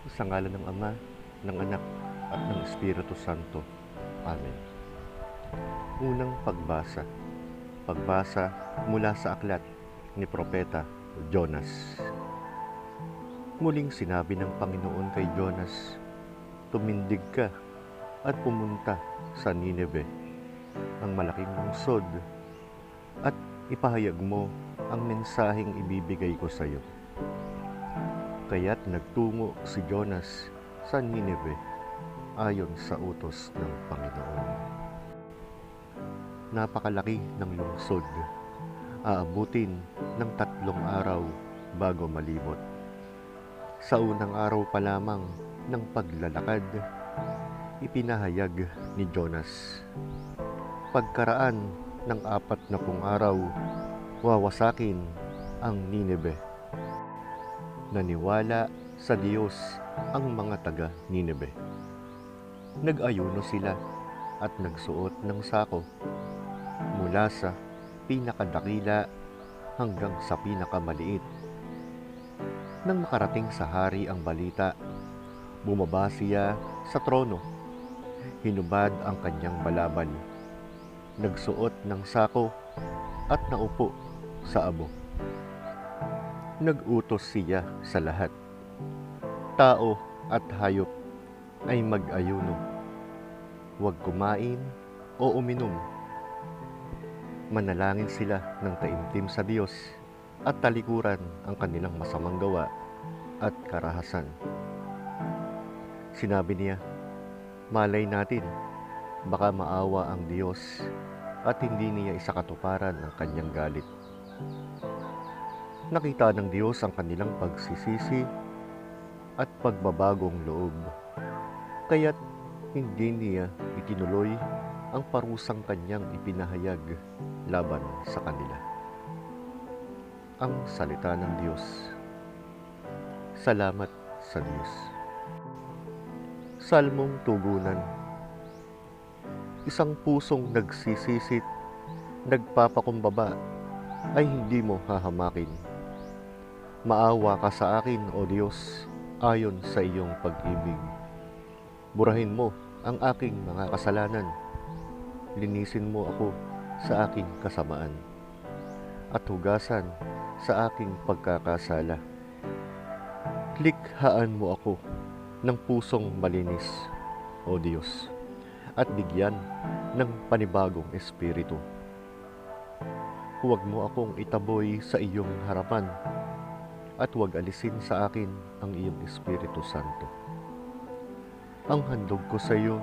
Sa ngalan ng Ama, ng Anak, at ng Espiritu Santo. Amen. Unang pagbasa. Pagbasa mula sa aklat ni Propeta Jonas. Muling sinabi ng Panginoon kay Jonas, "Tumindig ka at pumunta sa Nineve, ang malaking lungsod, at ipahayag mo ang mensaheng ibibigay ko sa iyo." Kaya't nagtungo si Jonas sa Nineve ayon sa utos ng Panginoon. Napakalaki ng lungsod. Aabutin ng 3 araw bago malibot. Sa unang araw pa lamang ng paglalakad, ipinahayag ni Jonas, "Pagkaraan ng 40 araw, wawasakin ang Nineve." Naniwala sa Diyos ang mga taga Nineve. Nag-ayuno sila at nagsuot ng sako mula sa pinakadakila hanggang sa pinakamaliit. Nang makarating sa hari ang balita, bumaba siya sa trono, hinubad ang kanyang balabal, nagsuot ng sako at naupo sa abo. Nag-utos siya sa lahat, tao at hayop, ay mag-ayuno. Huwag kumain o uminom. Manalangin sila ng taimtim sa Diyos at talikuran ang kanilang masamang gawa at karahasan. Sinabi niya, "Malay natin, baka maawa ang Diyos at hindi niya isakatuparan ang kanyang galit." Nakita ng Diyos ang kanilang pagsisisi at pagbabagong loob, kaya't hindi niya itinuloy ang parusang kanyang ipinahayag laban sa kanila. Ang salita ng Diyos. Salamat sa Diyos. Salmong tugunan. Isang pusong nagsisisit, nagpapakumbaba, ay hindi mo hahamakin. Maawa ka sa akin, O Diyos, ayon sa iyong pag-ibig. Burahin mo ang aking mga kasalanan. Linisin mo ako sa aking kasamaan at hugasan sa aking pagkakasala. Likhaan mo ako ng pusong malinis, O Diyos, at bigyan ng panibagong espiritu. Huwag mo akong itaboy sa iyong harapan at huwag alisin sa akin ang iyong Espiritu Santo. Ang handog ko sa iyo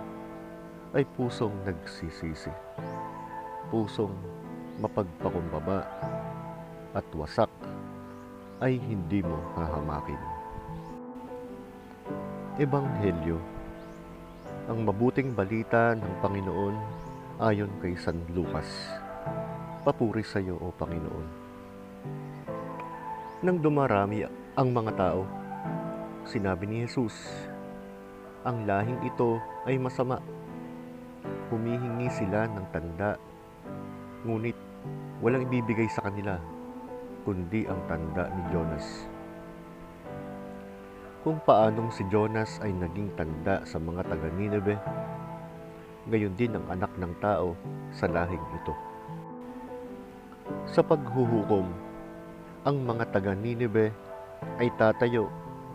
ay pusong nagsisisi, pusong mapagpakumbaba at wasak ay hindi mo hahamakin. Ebanghelyo. Ang mabuting balita ng Panginoon ayon kay San Lucas. Papuri sa iyo, O Panginoon. Nang dumarami ang mga tao, sinabi ni Jesus, "Ang lahing ito ay masama." Humihingi sila ng tanda, ngunit walang ibibigay sa kanila, kundi ang tanda ni Jonas. Kung paanong si Jonas ay naging tanda sa mga taga Nineve, gayon din ang anak ng tao sa lahing ito. Sa paghuhukom, ang mga taga Nineve ay tatayo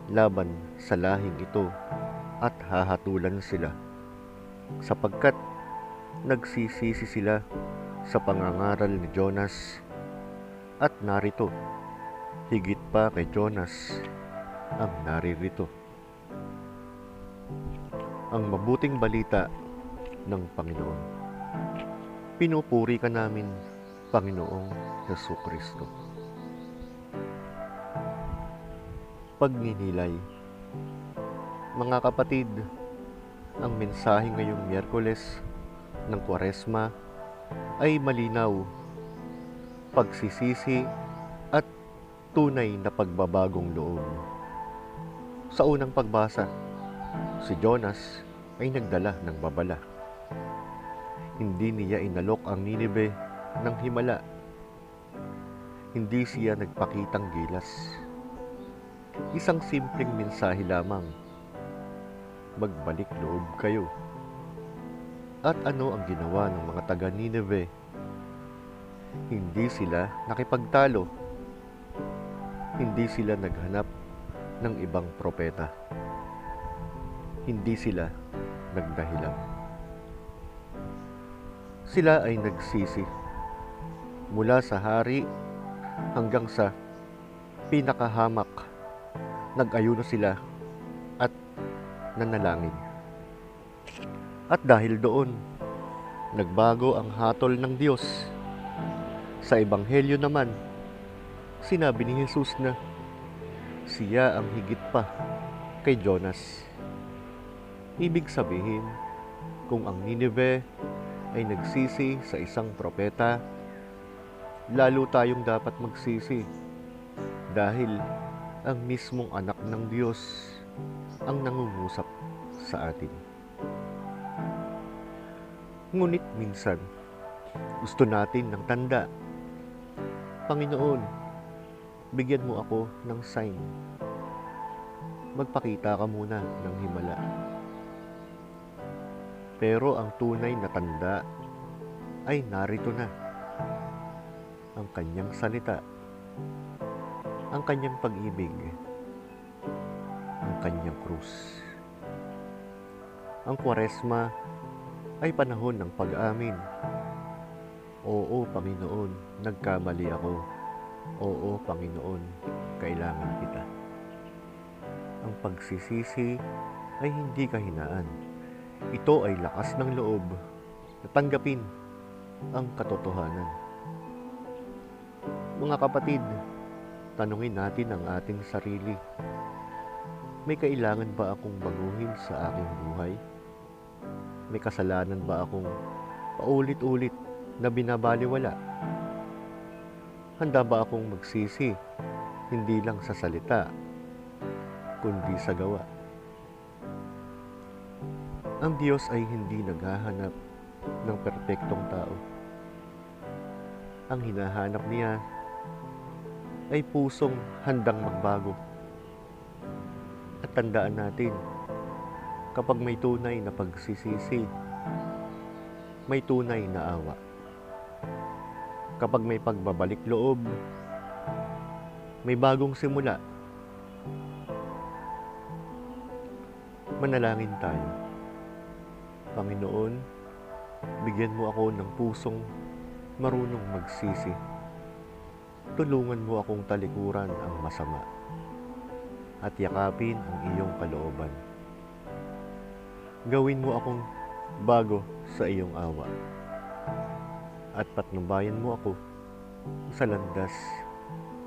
laban sa lahing ito at hahatulan sila, sapagkat nagsisisi sila sa pangangaral ni Jonas, at narito, higit pa kay Jonas ang naririto. Ang mabuting balita ng Panginoon. Pinupuri ka namin, Panginoong Jesucristo. Pagninilay. Mga kapatid, ang mensahe ngayong Miyerkules ng Kwaresma ay malinaw, pagsisisi at tunay na pagbabagong loob. Sa unang pagbasa, si Jonas ay nagdala ng babala. Hindi niya inalok ang Nineve ng himala. Hindi siya nagpakitang gilas. Isang simpleng mensahe lamang magbalik loob kayo. At ano ang ginawa ng mga taga Nineveh? Hindi sila nakipagtalo. Hindi sila naghanap ng ibang propeta. Hindi sila nagdahilan. Sila ay nagsisi mula sa hari hanggang sa pinakahamak. Nag-ayuno sila at nanalangin. At dahil doon, nagbago ang hatol ng Diyos. Sa Ebanghelyo naman, sinabi ni Jesus na siya ang higit pa kay Jonas. Ibig sabihin, kung ang Nineveh ay nagsisi sa isang propeta, lalo tayong dapat magsisi dahil ang mismong anak ng Diyos ang nangungusap sa atin. Ngunit minsan, gusto natin ng tanda. Panginoon, bigyan mo ako ng sign. Magpakita ka muna ng himala. Pero ang tunay na tanda ay narito na. Ang kanyang salita, ang kanyang pag-ibig, ang kanyang krus. Ang Kwaresma ay panahon ng pag-amin. Oo, Panginoon, nagkamali ako. Oo, Panginoon, kailangan kita. Ang pagsisisi ay hindi kahinaan. Ito ay lakas ng loob na tanggapin ang katotohanan. Mga kapatid, tanungin natin ang ating sarili. May kailangan ba akong baguhin sa aking buhay? May kasalanan ba akong paulit-ulit na binabaliwala? Handa ba akong magsisi, hindi lang sa salita, kundi sa gawa? Ang Diyos ay hindi naghahanap ng perpektong tao. Ang hinahanap niya ay pusong handang magbago. At tandaan natin, kapag may tunay na pagsisisi, may tunay na awa. Kapag may pagbabalik loob, may bagong simula. Manalangin tayo. Panginoon, bigyan mo ako ng pusong marunong magsisi. Tulungan mo akong talikuran ang masama at yakapin ang iyong kalooban. Gawin mo akong bago sa iyong awa at patnubayan mo ako sa landas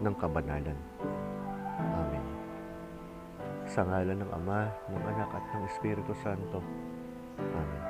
ng kabanalan. Amen. Sa ngalan ng Ama, ng Anak at ng Espiritu Santo. Amen.